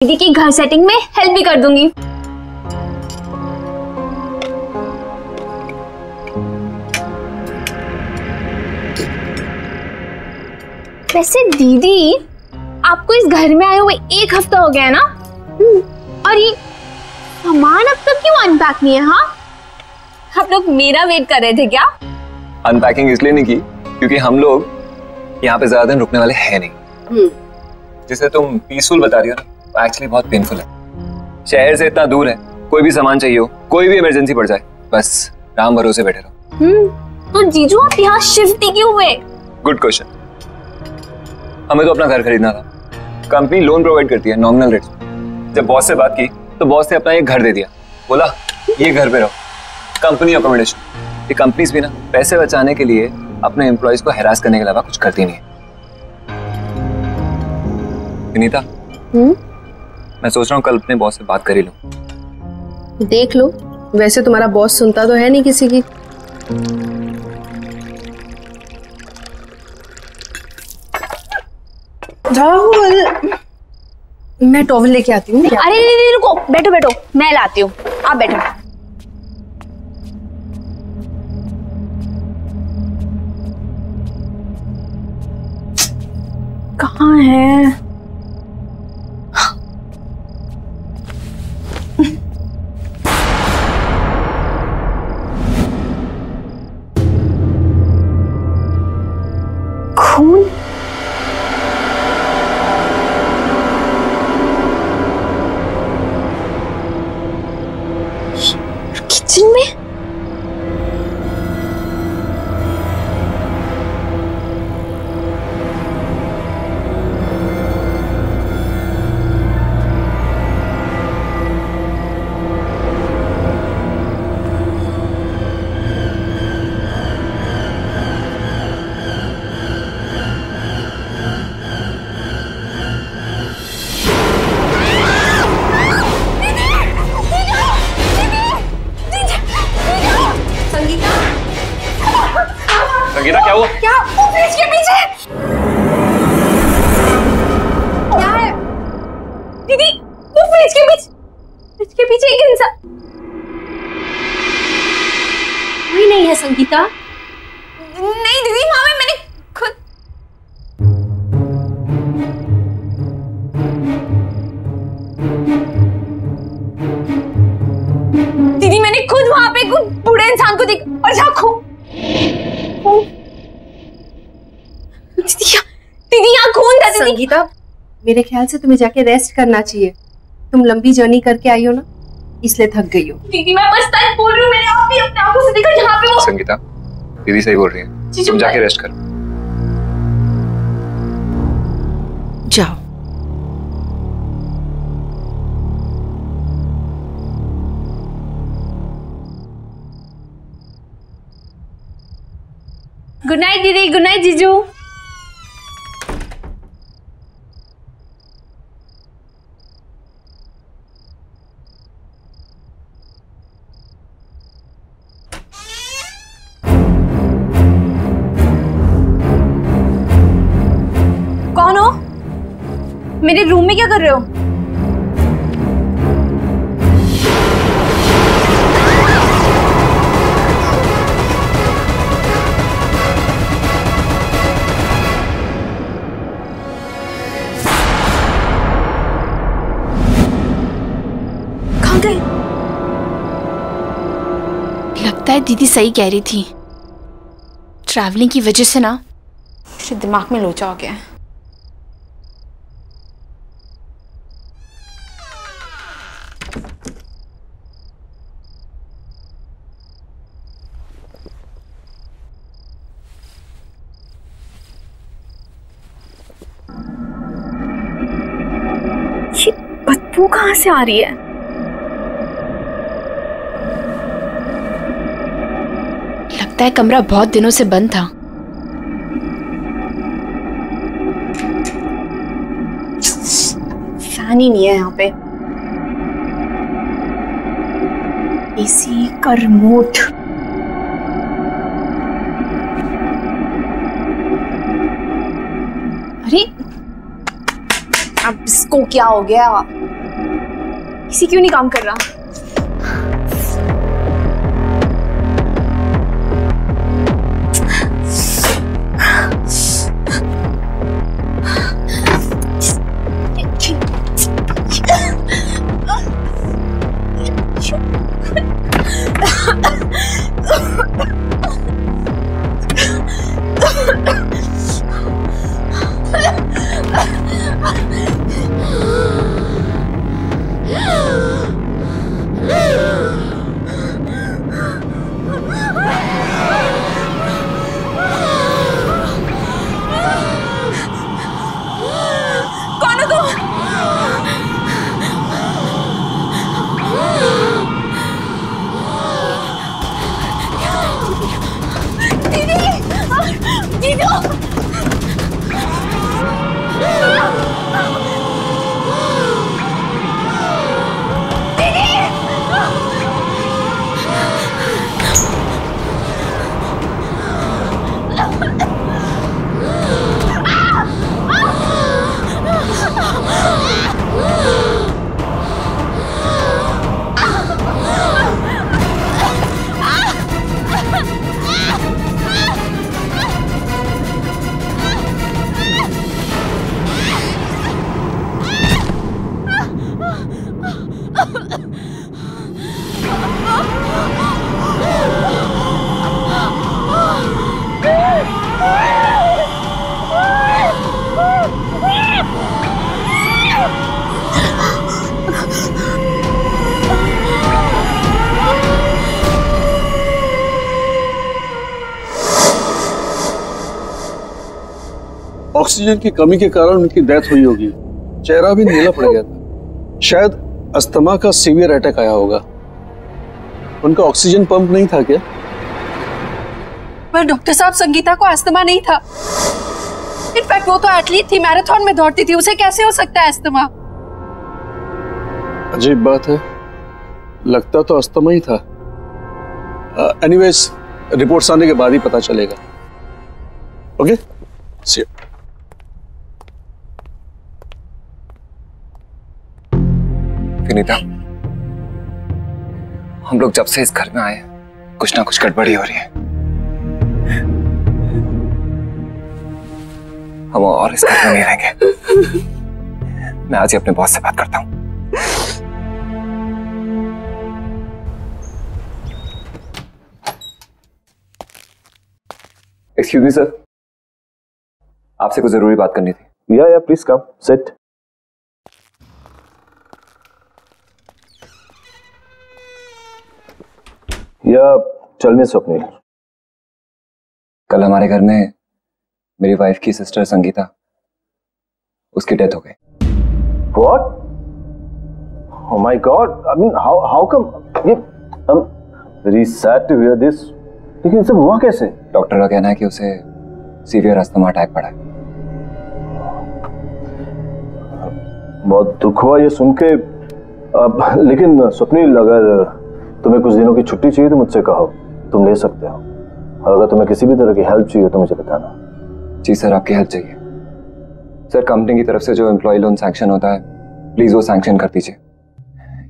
दीदी की घर सेटिंग में हेल्प भी कर दूंगी। वैसे दीदी, आपको इस घर में आए हुए 1 हफ्ता हो गया है ना? और ये सामान अब तक क्यों अनपैक नहीं है? हाँ, आप लोग मेरा वेट कर रहे थे क्या? अनपैकिंग इसलिए नहीं की क्योंकि हम लोग यहाँ पे ज्यादा दिन रुकने वाले हैं नहीं। जिसे तुम पीसफुल बता रही हो ना, एक्चुअली बहुत पेनफुल है। शहर से इतना दूर है, कोई भी सामान चाहिए हो, कोई भी इमरजेंसी पड़ जाए, बस राम भरोसे बैठे रहो। तो जीजू आप यहाँ शिफ्ट ही क्यों हुए? Good question. हमें तो अपना घर खरीदना था। कंपनी लोन प्रोवाइड करती है नॉमिनल रेट्स। जब बॉस से बात की तो बॉस ने अपना एक घर दे दिया। बोला ये घर पे रहो, कंपनी अकोमोडेशन। ये कंपनीज भी ना पैसे बचाने के लिए अपने एम्प्लॉइज को हैरास करने के अलावा कुछ करती नहीं है। विनीता, मैं सोच रहा हूँ कल अपने बॉस से बात कर ही लूं। देख लो, वैसे तुम्हारा बॉस सुनता तो है नहीं किसी की। राहुल, मैं टॉवल लेके आती हूँ। अरे नहीं, रुको, बैठो बैठो, मैं लाती हूँ, आप बैठो। कहाँ है? खून? किचन में? संगीता, क्या हुआ? क्या? वो फ्रिज के पीछे क्या है? दीदी, वो फ्रिज के पीछे एक इंसान। कोई नहीं है संगीता। नहीं दीदी, वहां में मैंने खुद वहां पे कोई बूढ़े इंसान को देख और झांको। दीदी यहाँ खून था। दीदी संगीता, मेरे ख्याल से तुम्हें जाके रेस्ट करना चाहिए। तुम लंबी जर्नी करके आई हो ना, इसलिए थक गई हो। दीदी मैं बस सच बोल रही हूँ, मैंने आप भी अपने आंखों से देखा यहाँ पे वो। संगीता, दीदी सही बोल रही है, तुम जाके रेस्ट करो। जाओ। गुड नाइट दीदी, गुड नाइट जीजू। कौन हो? मेरे रूम में क्या कर रहे हो? कहाँ गए? लगता है दीदी सही कह रही थी। ट्रैवलिंग की वजह से ना मेरे दिमाग में लोचा हो गया है। ये बदबू कहाँ से आ रही है? लगता है कमरा बहुत दिनों से बंद था। फैन ही नहीं है यहाँ पे। एसी का रिमोट। अरे अब इसको क्या हो गया? इसी क्यों नहीं काम कर रहा? ऑक्सीजन की कमी के कारण उनकी डेथ हुई होगी। चेहरा भी नीला पड़ गया था। शायद अस्थमा का सीवियर अटैक आया होगा। उनका ऑक्सीजन पंप नहीं था क्या? पर डॉक्टर साहब, संगीता को अस्थमा नहीं था। इनफैक्ट वो तो एथलीट थी, मैराथन में दौड़ती थी, उसे कैसे हो सकता है अस्थमा? अजीब बात है, लगता तो अस्थमा ही था। एनीवेज, रिपोर्ट्स आने के बाद ही पता चलेगा। Okay, C you. विनीता, हम लोग जब से इस घर में आए कुछ ना कुछ गड़बड़ी हो रही है। हम और इस घर में नहीं रहेंगे। मैं आज ही अपने बॉस से बात करता हूं। एक्सक्यूज मी सर, आपसे कुछ जरूरी बात करनी थी। या प्लीज कम, सिट। या टेल मी स्वप्निल। कल हमारे घर में मेरी वाइफ की सिस्टर संगीता, उसकी डेथ हो गई। What? Oh my God! I mean, how come? I'm very sad to hear this. लेकिन सब हुआ कैसे? डॉक्टर का कहना है कि उसे सीवियर अस्थमा अटैक पड़ा है। बहुत दुख हुआ ये सुन के। लेकिन स्वप्निल, अगर तुम्हें कुछ दिनों की छुट्टी चाहिए तो मुझसे कहो, तुम ले सकते हो। और अगर तुम्हें किसी भी तरह की हेल्प चाहिए तो मुझे बताना। जी सर, आपकी हेल्प चाहिए। सर, कंपनी की तरफ से जो एम्प्लॉय लोन सैंक्शन होता है, प्लीज वो सैंक्शन कर दीजिए।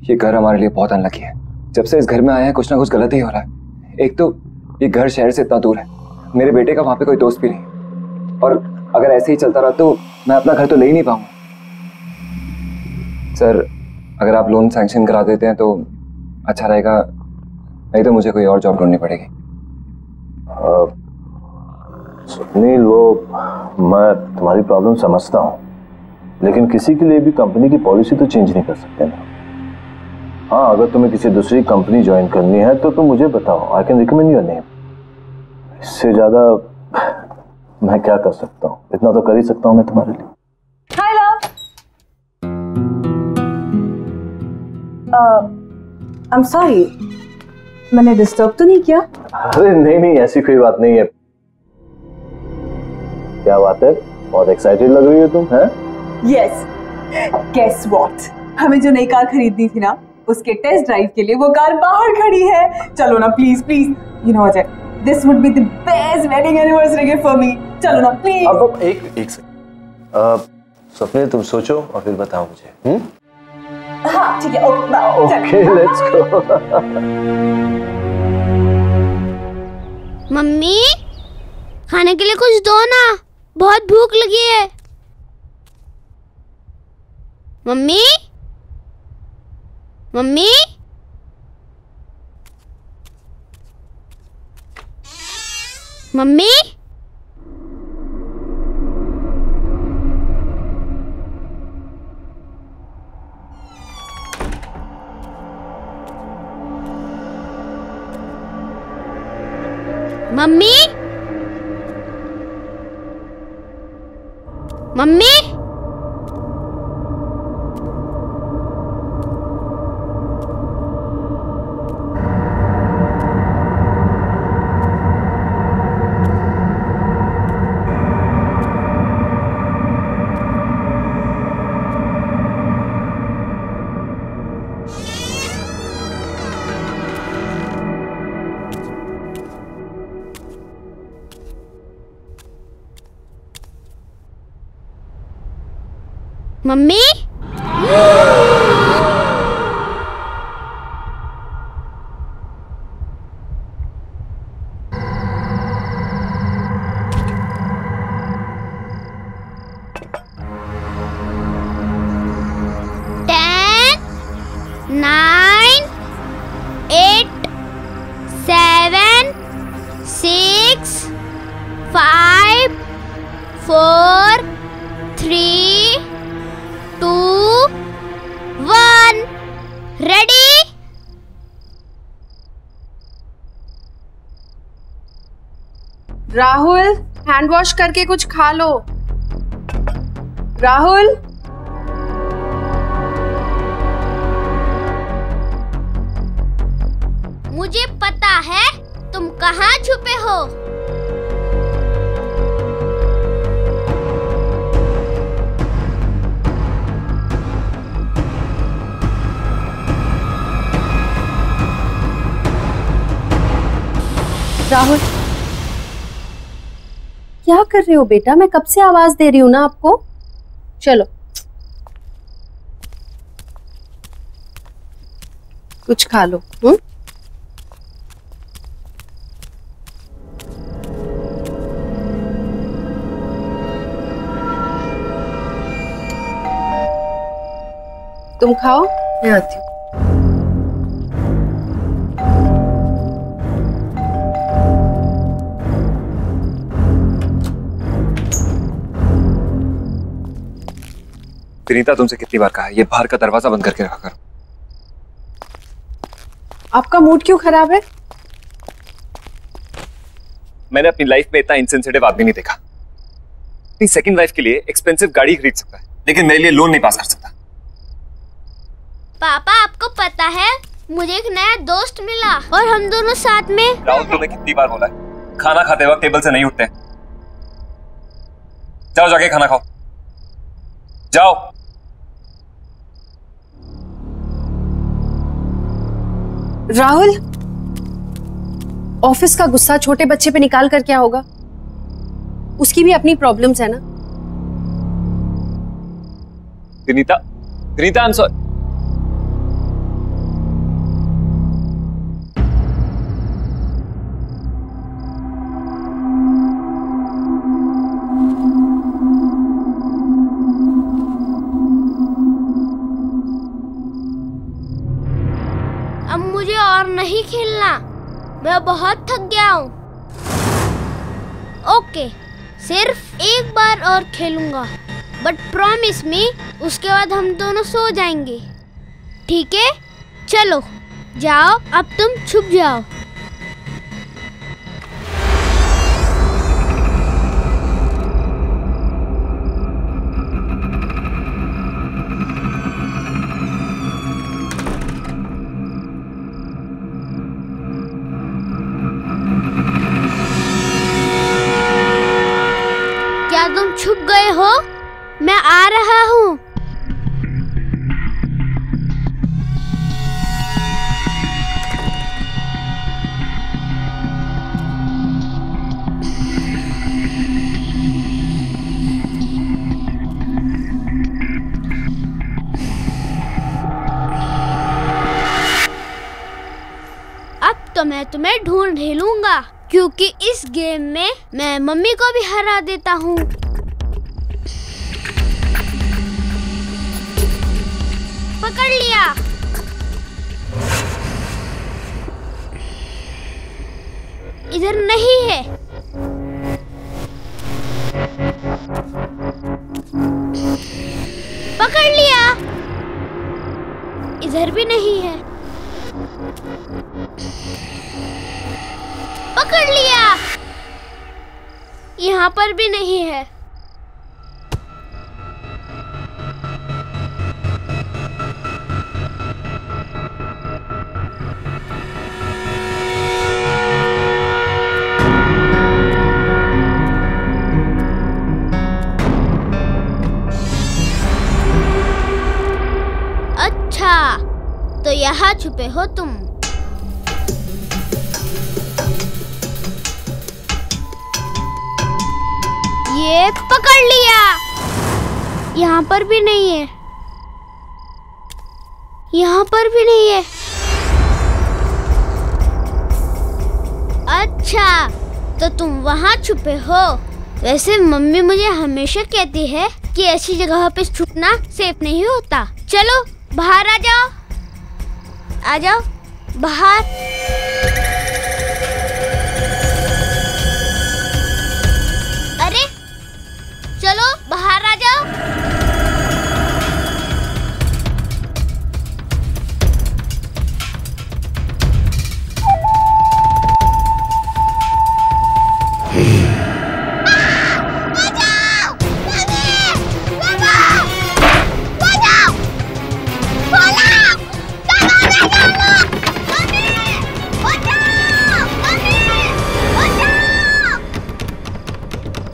ये घर हमारे लिए बहुत अनलकी है। जब से इस घर में आए हैं कुछ ना कुछ गलत ही हो रहा है। एक तो ये घर शहर से इतना दूर है, मेरे बेटे का वहां पे कोई दोस्त भी नहीं, और अगर ऐसे ही चलता रहा तो मैं अपना घर तो ले ही नहीं पाऊंगा। सर, अगर आप लोन सैंक्शन करा देते हैं तो अच्छा रहेगा, नहीं तो मुझे कोई और जॉब ढूंढनी पड़ेगी। सुनील, वो मैं तुम्हारी प्रॉब्लम समझता हूँ, लेकिन किसी के लिए भी कंपनी की पॉलिसी तो चेंज नहीं कर सकते ना। हाँ, अगर तुम्हें किसी दूसरी कंपनी ज्वाइन करनी है तो तुम मुझे बताओ, I can recommend your name. इससे ज्यादा मैं क्या कर सकता हूँ? इतना तो कर ही सकता हूँ मैं तुम्हारे लिए। हाय लव। आई एम सॉरी, मैंने डिस्टर्ब तो नहीं किया? अरे नहीं, ऐसी कोई बात नहीं है। क्या बात है, बहुत एक्साइटेड लग रही हो तुम, हैं? यस, गेस व्हाट, हमें जो नई कार खरीदनी थी ना, उसके टेस्ट ड्राइव के लिए वो कार बाहर खड़ी है। चलो ना please please, you know Ajay, this would be the best wedding anniversary gift for me. चलो ना प्लीज। अब एक सेकंड, स्वप्निल तुम सोचो और फिर बताओ मुझे। हाँ ठीक ठीक है, ओके लेट्स गो। मम्मी खाने के लिए कुछ दो ना, बहुत भूख लगी है। Mummy mummy mummy mummy mummy mummy nine 8 7 6 5 4 3 2 1 ready. Rahul hand wash करके कुछ खा लो। राहुल मुझे पता है तुम कहाँ छुपे हो। राहुल क्या कर रहे हो बेटा? मैं कब से आवाज दे रही हूँ ना आपको। चलो कुछ खा लो। तुम खाओ, मैं आती हूँ। विनीता तुमसे कितनी बार कहा है ये बाहर का दरवाजा बंद करके रखा करो। आपका मूड क्यों खराब है? मैंने अपनी लाइफ में इतना इनसेंसिटिव आदमी नहीं देखा। अपनी सेकंड वाइफ के लिए एक्सपेंसिव गाड़ी खरीद सकता है लेकिन मेरे लिए लोन नहीं पास कर सकता। पापा आपको पता है मुझे एक नया दोस्त मिला और हम दोनों साथ में। राहुल तुम्हें कितनी बार बोला है खाना खाते वक्त टेबल से नहीं उठते। जाओ जाके खाना खाओ, जाओ। राहुल ऑफिस का गुस्सा छोटे बच्चे पे निकाल कर क्या होगा? उसकी भी अपनी प्रॉब्लम्स है ना। Vinita Vinita I am sorry. अब मुझे और नहीं खेलना, मैं बहुत थक गया हूँ। ओके सिर्फ एक बार और खेलूंगा, बट प्रॉमिस मी उसके बाद हम दोनों सो जाएंगे, ठीक है? चलो जाओ अब तुम छुप जाओ। क्या तुम छुप गए हो? मैं आ रहा हूँ। तो मैं तुम्हें ढूंढ ही लूंगा, क्योंकि इस गेम में मैं मम्मी को भी हरा देता हूँ। पकड़ लिया। इधर नहीं है। पकड़ लिया। इधर भी नहीं है। पकड़ लिया। यहाँ पर भी नहीं है। अच्छा, तो यहाँ छुपे हो तुम। ये पकड़ लिया। यहाँ पर भी नहीं है। यहाँ पर भी नहीं है। अच्छा, तो तुम वहाँ छुपे हो। वैसे मम्मी मुझे हमेशा कहती है कि ऐसी जगह पे छुपना सेफ नहीं होता। चलो बाहर आ जाओ। आ जाओ बाहर। अरे चलो बाहर आ जाओ।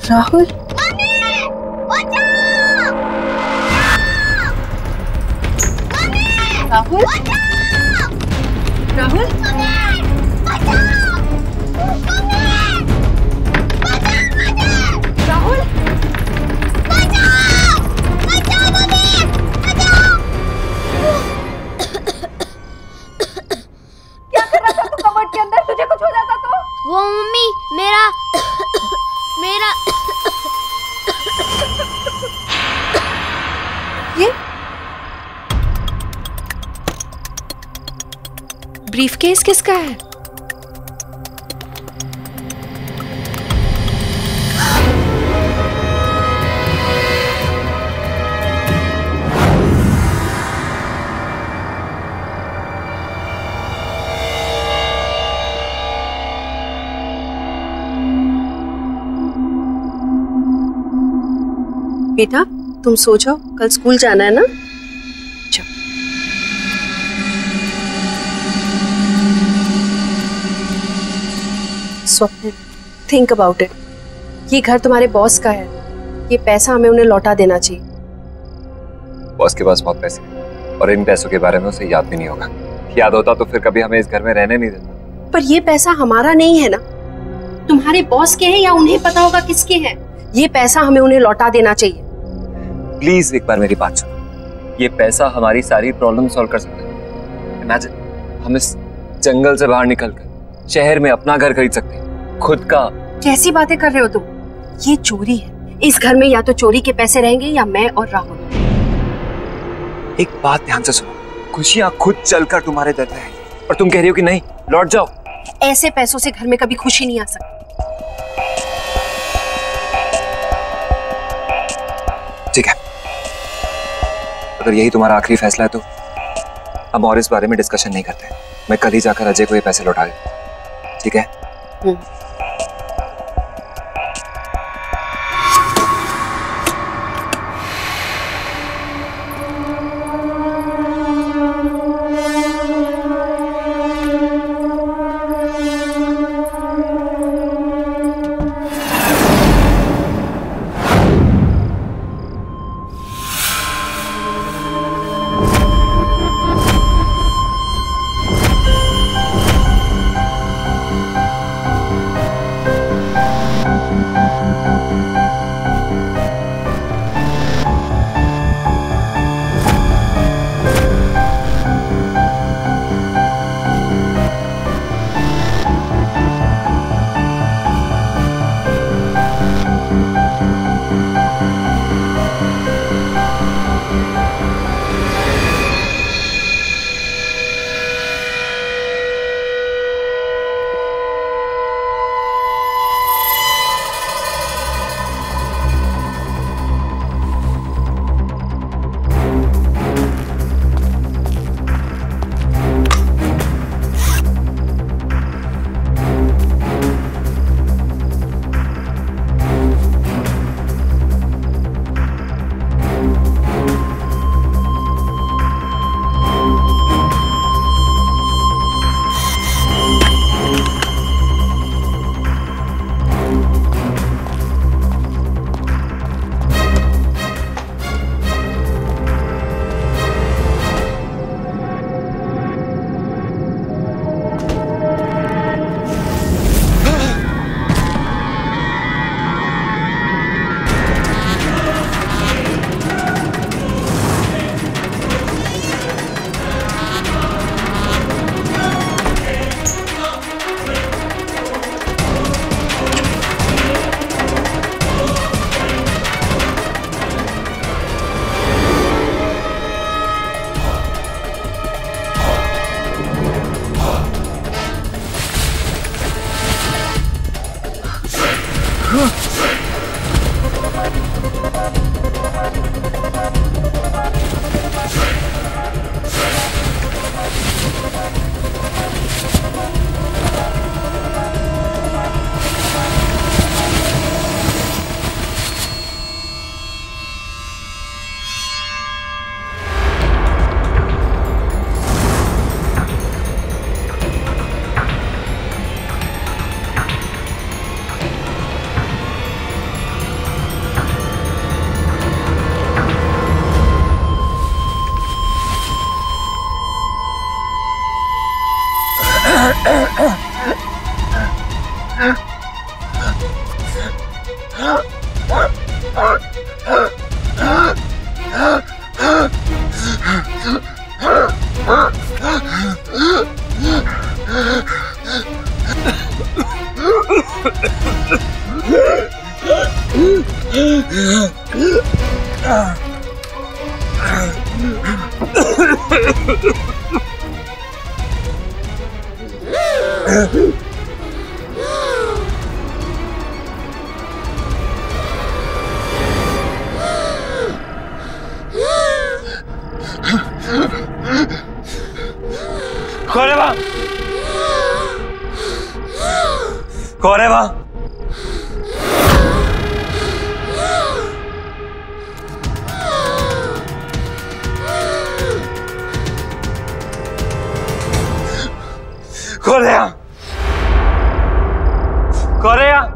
राहुल, राहुल, राहुल, राहुल, क्या कर रहा था तू कबर्ड के अंदर? तुझे कुछ हो जाता तो? वो मम्मी मेरा ये ब्रीफकेस किसका है? बेटा तुम सो जाओ, कल स्कूल जाना है ना। जाओ। स्वप्न, थिंक अबाउट इट। ये घर तुम्हारे बॉस का है। ये पैसा हमें उन्हें लौटा देना चाहिए। बॉस के पास बहुत पैसे हैं और इन पैसों के बारे में उसे याद भी नहीं होगा। याद होता तो फिर कभी हमें इस घर में रहने नहीं देता। पर ये पैसा हमारा नहीं है ना, तुम्हारे बॉस के हैं या उन्हें पता होगा किसके हैं। ये पैसा हमें उन्हें लौटा देना चाहिए। प्लीज एक बार मेरी बात सुनो। ये पैसा हमारी सारी प्रॉब्लम सॉल्व कर सकता है। इमेजिन हम इस जंगल से बाहर निकलकर शहर में अपना घर खरीद सकते हैं, खुद का। कैसी बातें कर रहे हो तुम? ये चोरी है। इस घर में या तो चोरी के पैसे रहेंगे या मैं और राहुल। एक बात ध्यान से सुनो, खुशियां खुद चलकर तुम्हारे दर पे आएंगी और तुम कह रही हो कि नहीं, लौट जाओ। ऐसे पैसों से घर में कभी खुशी नहीं आ सकती। ठीक है, अगर यही तुम्हारा आखिरी फैसला है तो हम और इस बारे में डिस्कशन नहीं करते। मैं कल ही जाकर अजय को ये पैसे लौटा दूं, ठीक है? कौन है वहाँ? कौन है वहाँ? कौन है यहाँ? कौन है यहाँ?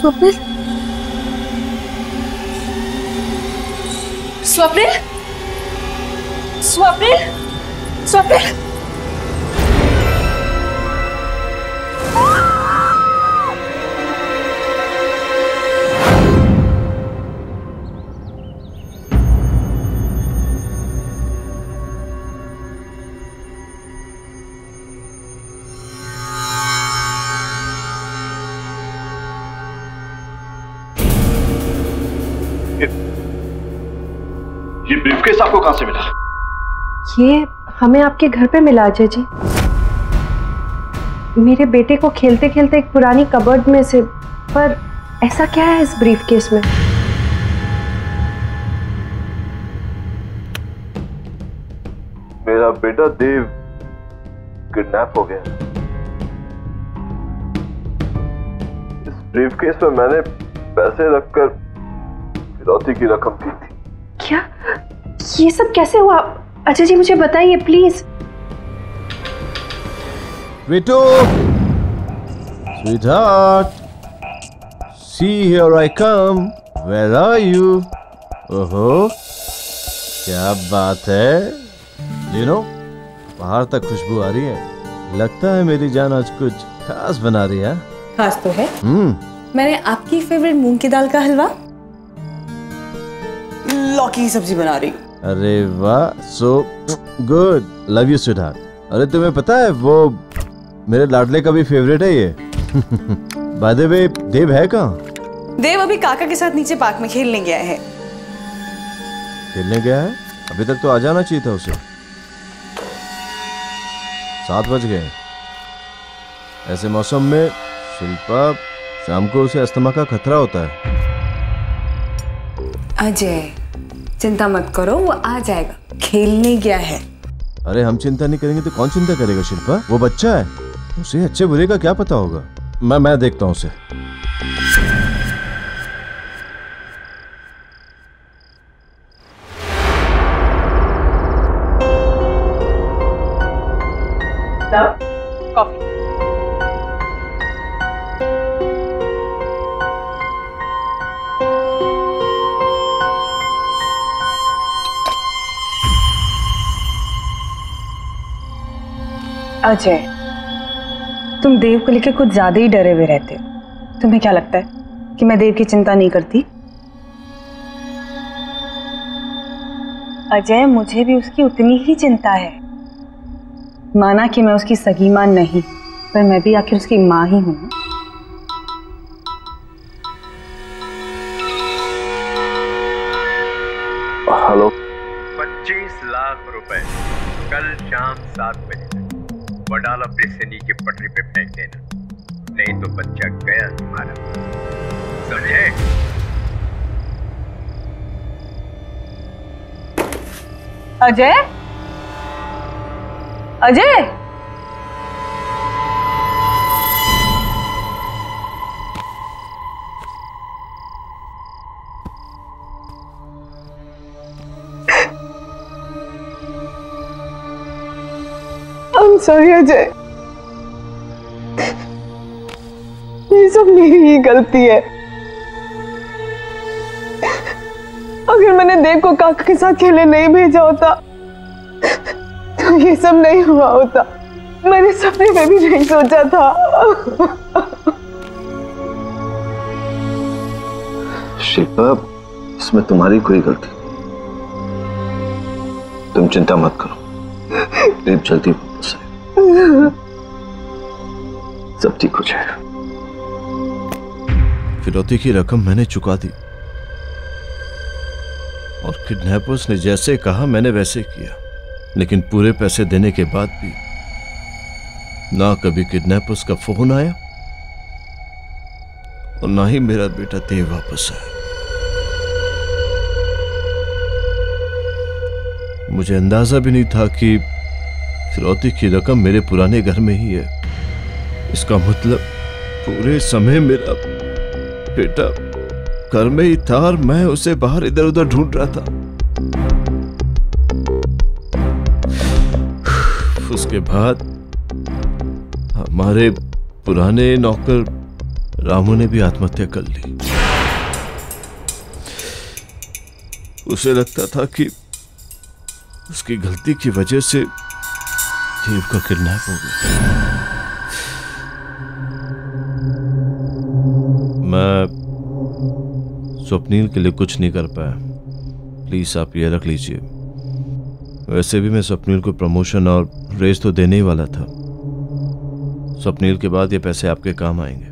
स्वप्निल, स्वप्निल, स्वप्निल, स्वप्निल। ये ब्रीफकेस आपको कहां से मिला? ये हमें आपके घर पे मिला अजय जी। मेरे बेटे को खेलते खेलते एक पुरानी कबर्ड में से। पर ऐसा क्या है इस ब्रीफकेस में? मेरा बेटा देव किडनैप हो गया। इस ब्रीफकेस में मैंने पैसे रखकर फिरौती की रकम दी थी। क्या? ये सब कैसे हुआ? अजय जी मुझे बताइए प्लीज। बेटो, sweetheart, see here I come. Where are you? ओहो, क्या बात है? You know, बाहर तक खुशबू आ रही है। लगता है मेरी जान आज कुछ खास बना रही है। खास तो है। मैंने आपकी फेवरेट मूंग की दाल का हलवा, लौकी की सब्जी बना रही। अरे वाह, so good, love you sweetheart. अरे तुम्हें पता है वो मेरे लाडले का भी फेवरेट है ये। बाय द वे, देव है कहाँ? देव अभी काका के साथ नीचे पार्क में खेलने गया है। खेलने गया है? अभी तक तो आ जाना चाहिए था उसे। 7 बज गए। ऐसे मौसम में शिल्पा, शाम को उसे अस्थमा का खतरा होता है। अजय, चिंता मत करो, वो आ जाएगा। खेलने गया है। अरे हम चिंता नहीं करेंगे तो कौन चिंता करेगा शिल्पा? वो बच्चा है, उसे अच्छे बुरे का क्या पता होगा। मैं देखता हूँ उसे। कॉफी। अजय, तुम देव को लेकर कुछ ज्यादा ही डरे हुए रहते हो। तुम्हें क्या लगता है कि मैं देव की चिंता नहीं करती? अजय, मुझे भी उसकी उतनी ही चिंता है। माना कि मैं उसकी सगी मां नहीं, पर मैं भी आखिर उसकी मां ही हूं। हेलो। 25 लाख रुपए कल शाम 7 बजे तक वडाला ब्रिज से नीचे पटरी पे फेंक देना, नहीं तो बच्चा गया तुम्हारा, समझे? अजय, अजय, I'm sorry अजय, ये सब मेरी ही गलती है। अगर मैंने देव को काका के साथ खेलने नहीं भेजा होता तो ये सब नहीं हुआ होता। मैंने सपने में भी नहीं सोचा था। शिल्पा, इसमें तुम्हारी कोई गलती नहीं। तुम चिंता मत करो, देव जल्दी वापस आएगा, सब ठीक हो जाएगा। फिरौती की रकम मैंने चुका दी और किडनैपर्स ने जैसे कहा मैंने वैसे किया, लेकिन पूरे पैसे देने के बाद भी ना कभी किडनैपर्स का फोन आया और ना ही मेरा बेटा देव वापस आया। मुझे अंदाजा भी नहीं था कि फिरौती की रकम मेरे पुराने घर में ही है। इसका मतलब पूरे समय मेरा बेटा घर में ही था और मैं उसे बाहर इधर उधर ढूंढ रहा था। उसके बाद हमारे पुराने नौकर रामू ने भी आत्महत्या कर ली। उसे लगता था कि उसकी गलती की वजह से देव का किडनैप हो गया। मैं स्वप्नील के लिए कुछ नहीं कर पाया, प्लीज आप ये रख लीजिए। वैसे भी मैं स्वप्नील को प्रमोशन और रेस तो देने ही वाला था। स्वप्नील के बाद ये पैसे आपके काम आएंगे,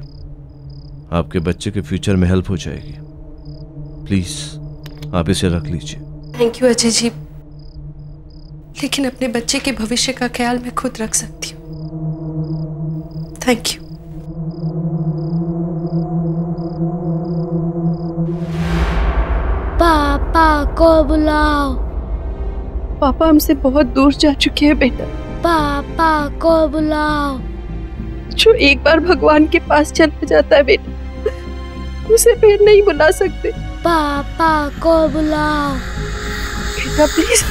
आपके बच्चे के फ्यूचर में हेल्प हो जाएगी। प्लीज आप इसे रख लीजिए। थैंक यू अजय जी, लेकिन अपने बच्चे के भविष्य का ख्याल मैं खुद रख सकती हूँ। Thank you. पापा को बुलाओ। पापा हमसे बहुत दूर जा चुके हैं बेटा। पापा को बुलाओ। जो एक बार भगवान के पास चला जाता है बेटा, उसे फिर नहीं बुला सकते। पापा को बुलाओ बेटा, प्लीज।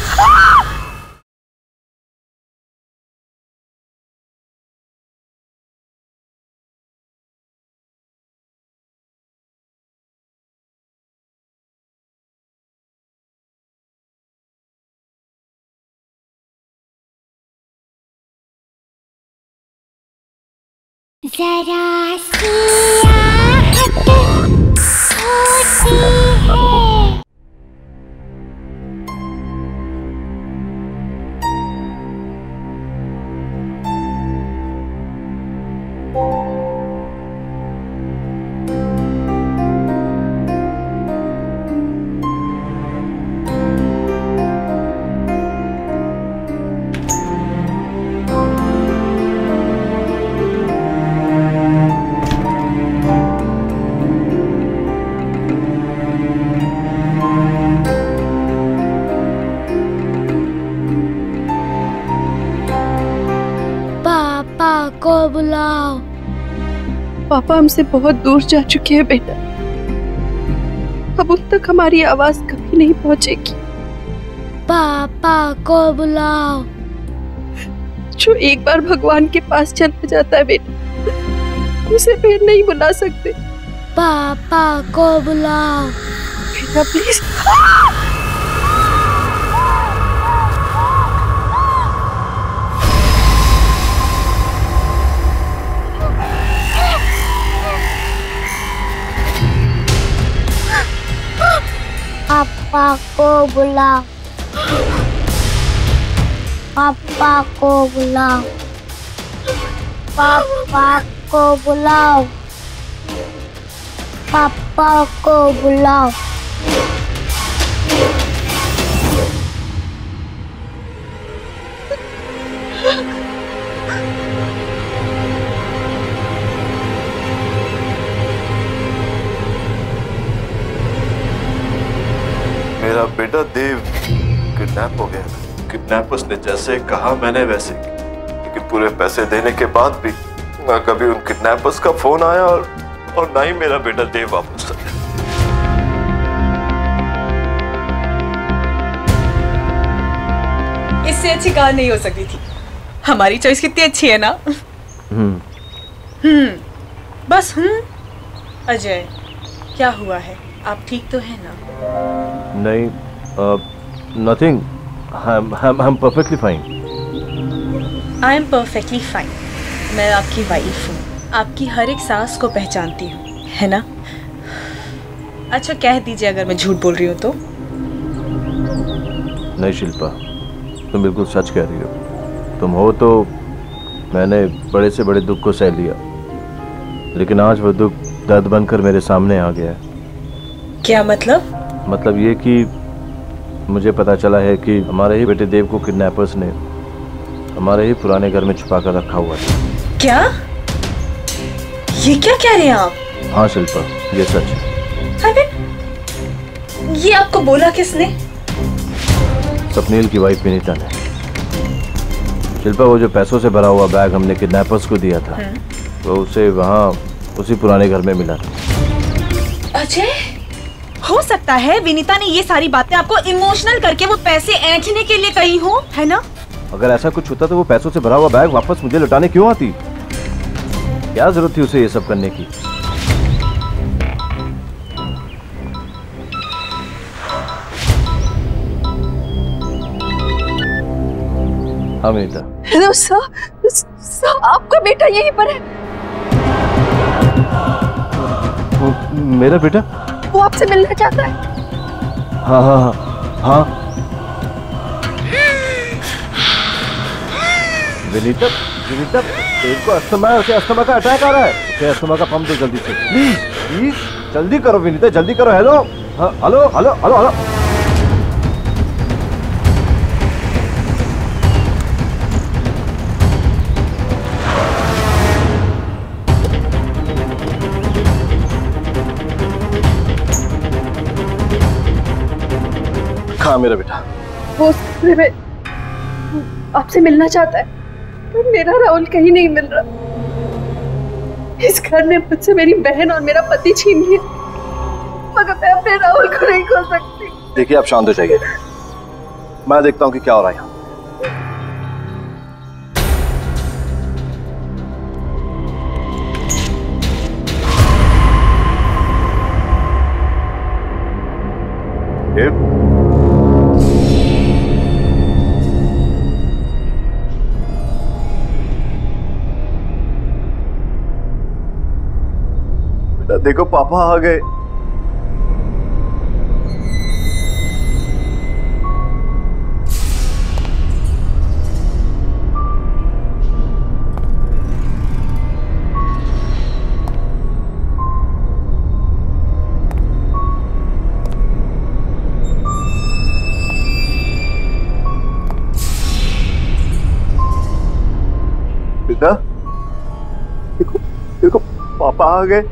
जरा सी आहट होती है। को बुलाओ। पापा हमसे बहुत दूर जा चुके हैं बेटा, अब उन तक हमारी आवाज कभी नहीं पहुंचेगी। पापा को बुलाओ। जो एक बार भगवान के पास चला जाता है बेटा, उसे फिर नहीं बुला सकते। पापा को बुलाओ। बेटा प्लीज। पापा को बुलाओ, पापा को बुलाओ, पापा को बुलाओ, पापा को बुलाओ। मेरा बेटा देव किडनैप हो गया। किडनैपर्स ने जैसे कहा मैंने वैसे, लेकिन पूरे पैसे देने के बाद भी ना कभी उन किडनैपर्स का फोन आया और ना ही मेरा बेटा देव वापस आया। इससे अच्छी कार नहीं हो सकती थी। हमारी चॉइस कितनी अच्छी है ना। बस अजय, क्या हुआ है? आप ठीक तो है ना? नहीं, nothing, I am perfectly fine. I am perfectly fine. मैं आपकी वाइफ हूँ, आपकी हर एक सांस को पहचानती हूँ, है ना? अच्छा कह दीजिए अगर मैं झूठ बोल रही हूँ तो। नहीं शिल्पा, तुम बिल्कुल सच कह रही हो। तुम हो तो मैंने बड़े से बड़े दुख को सह लिया, लेकिन आज वो दुख दर्द बनकर मेरे सामने आ गया है। क्या मतलब? मतलब ये कि मुझे पता चला है कि हमारे ही बेटे देव को किडनैपर्स ने हमारे ही पुराने घर में छुपा कर रखा हुआ है। क्या? ये क्या कह रहे हैं आप? हाँ शिल्पा, ये सच है। अरे ये आपको बोला किसने? सपनील की वाइफ विनीता ने। शिल्पा, वो जो पैसों से भरा हुआ बैग हमने किडनैपर्स को दिया था, वो उसे वहाँ उसी पुराने घर में मिला था। अजय, हो सकता है विनीता ने ये सारी बातें आपको इमोशनल करके वो पैसे ऐंठने के लिए कही हो, है ना? अगर ऐसा कुछ होता तो वो पैसों से भरा हुआ बैग वापस मुझे लौटाने क्यों आती? क्या जरूरत थी उसे ये सब करने की? हाँ विनीता। हेलो सर, आपका बेटा यहीं पर है। मेरा बेटा? वो आपसे मिलना चाहता है। हाँ हाँ हाँ हाँ। विनीता, विनीता, देव को अस्थमा है, उसे अस्थमा का अटैक आ रहा है। उसे अस्थमा का पंप दो जल्दी से, प्लीज प्लीज जल्दी करो विनीता, जल्दी करो। हेलो, हाँ, हेलो हेलो हेलो हेलो। कहाँ मेरा बेटा? वो आपसे मिलना चाहता है, पर मेरा राहुल कहीं नहीं मिल रहा। इस घर ने मुझसे मेरी बहन और मेरा पति छीन लिया, मगर मैं अपने राहुल को नहीं खो सकती। देखिए आप शांत हो जाइए, मैं देखता हूँ कि क्या हो रहा है यहाँ। देखो पापा आ गए। बेटा देखो, देखो पापा आ गए।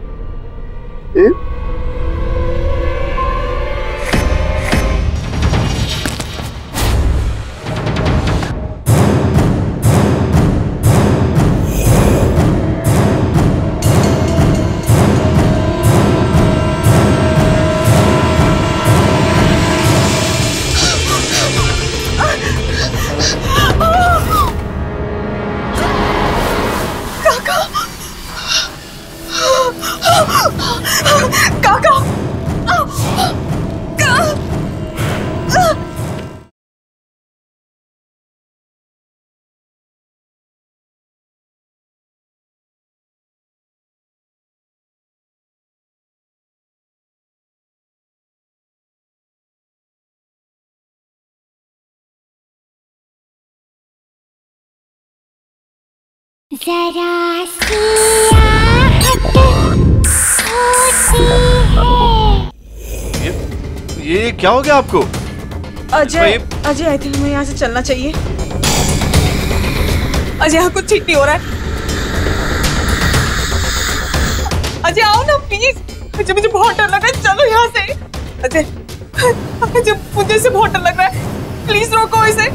जरा सी आहट होती है। ये क्या हो गया आपको? अजय, अजय आई थिंक हमें यहाँ से चलना चाहिए। अजय यहाँ कुछ ठीक नहीं हो रहा है। अजय आओ ना प्लीज। अजय मुझे बहुत डर लग रहा है, चलो यहाँ से। अजय, अजय मुझे इसे बहुत डर लग रहा है, प्लीज रोको इसे।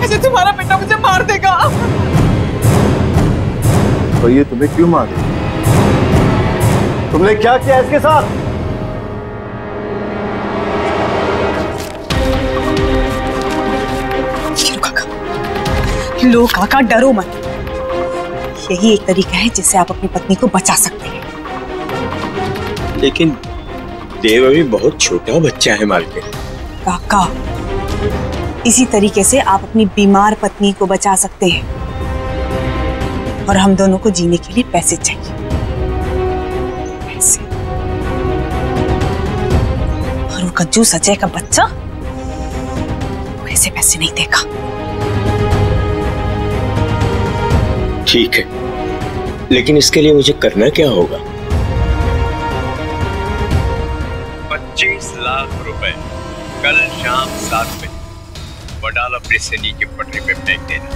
अजय तुम्हारा बेटा मुझे मार देगा। तो ये तुम्हें क्यों मार देगा? तुमने क्या किया इसके साथ? लो काका, डरो मत। यही एक तरीका है जिससे आप अपनी पत्नी को बचा सकते हैं। लेकिन देव अभी बहुत छोटा बच्चा है मालकिन। काका, इसी तरीके से आप अपनी बीमार पत्नी को बचा सकते हैं। और हम दोनों को जीने के लिए पैसे चाहिए, पैसे। और वो कंजूस अजय का बच्चा वैसे पैसे नहीं देगा। ठीक है, लेकिन इसके लिए मुझे करना क्या होगा? 25 लाख रुपए कल शाम 7 बजे वडाला ब्रिज से नीचे पटरी पे फेंक देना।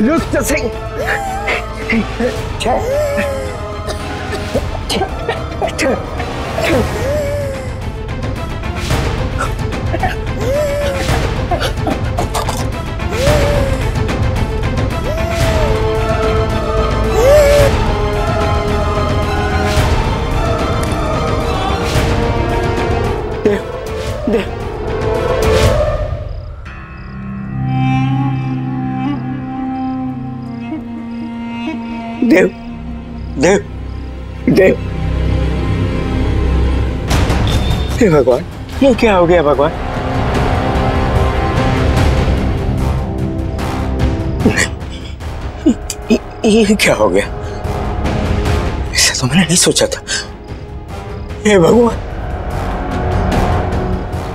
रुक तो सही। देव, देव, देव, हे भगवान, ये क्या हो गया भगवान? ये क्या हो गया? ऐसा तो मैंने नहीं सोचा था। हे भगवान,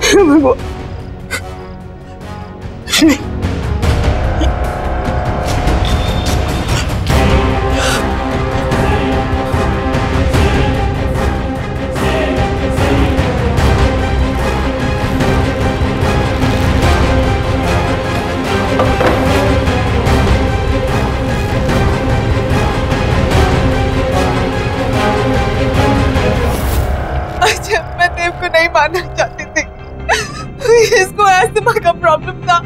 हे भगवान। नहीं मानना चाहती थी, इसको अस्थमा का प्रॉब्लम था,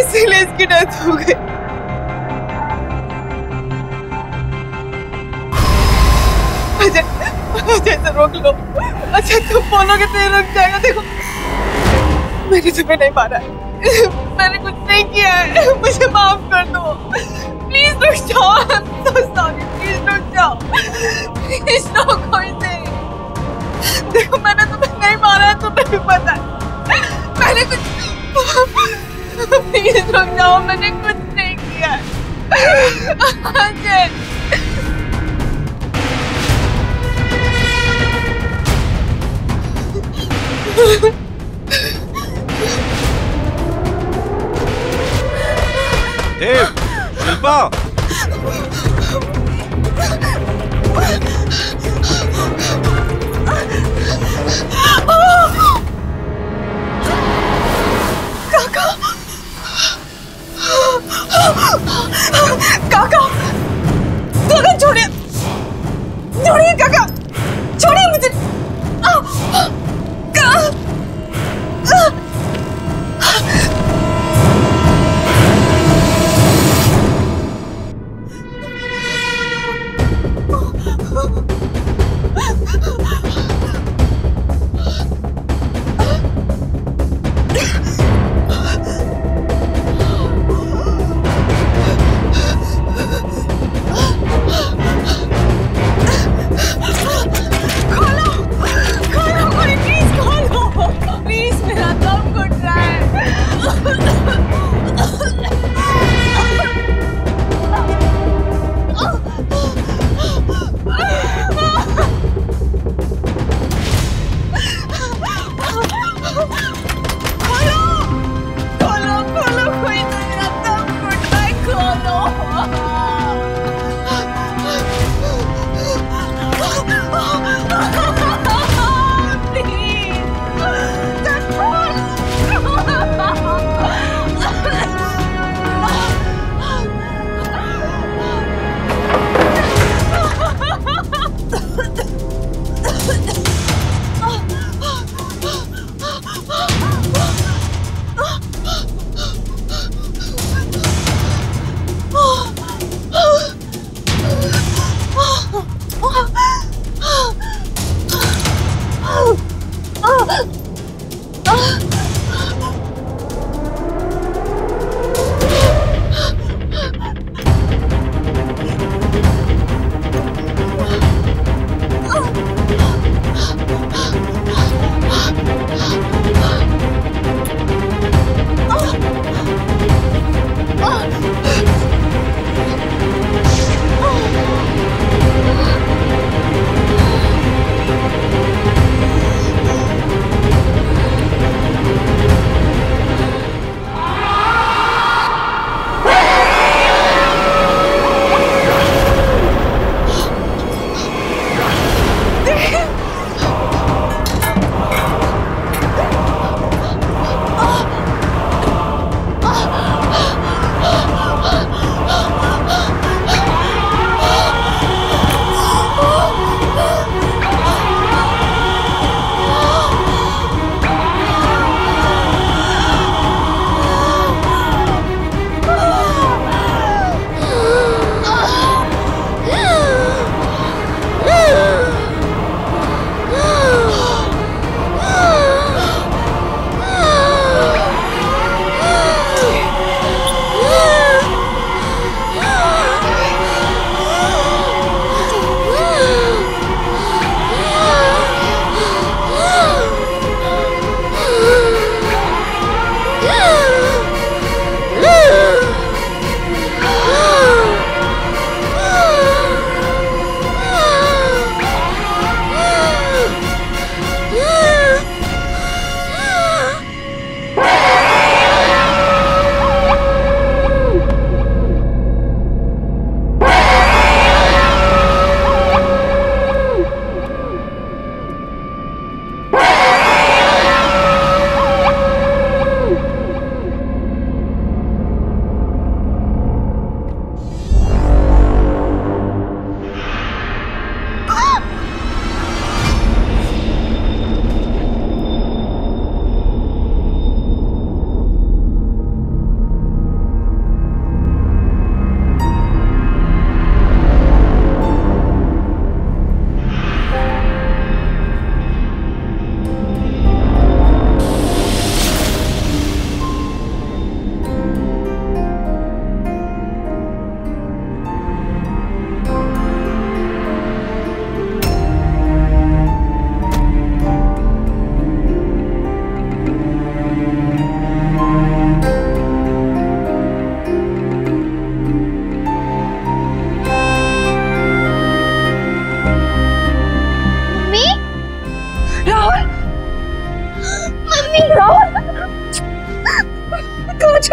इसीलिए इसकी डेथ हो गई। अजय, अजय से रोक लो। अच्छा तुम बोलोगे तो ये रुक जाएगा। देखो मैंने तुम्हें नहीं मारा है, मैंने कुछ नहीं किया है, मुझे माफ कर दो। प्लीज रुक जाओ, I am so sorry. Please रुक जाओ, प्लीज रोको इसे। देखो मैंने तुम्हें नहीं मारा है, तुम्हें भी पता है। मैंने कुछ, प्लीज रुक जाओ, मैंने कुछ नहीं किया है। अजय, देव, शिल्पा, काका, काका छोड़िए, छोड़िए काका, छोड़िए मुझे।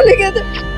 चले गए थे।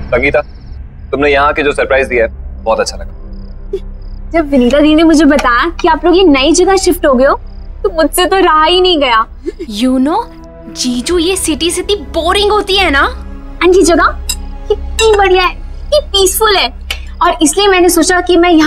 संगीता, तुमने यहाँ के जो सरप्राइज दिया है बहुत अच्छा लगा। जब विनीता दी ने मुझे बताया कि आप लोग ये नई जगह शिफ्ट हो गए हो तो मुझसे तो रहा ही नहीं गया। You know, जीजू ये सिटी से इतनी बोरिंग होती है ना, एंड ये जगह कितनी बढ़िया है, कितनी पीसफुल है, और इसलिए मैंने सोचा कि मैं यहाँ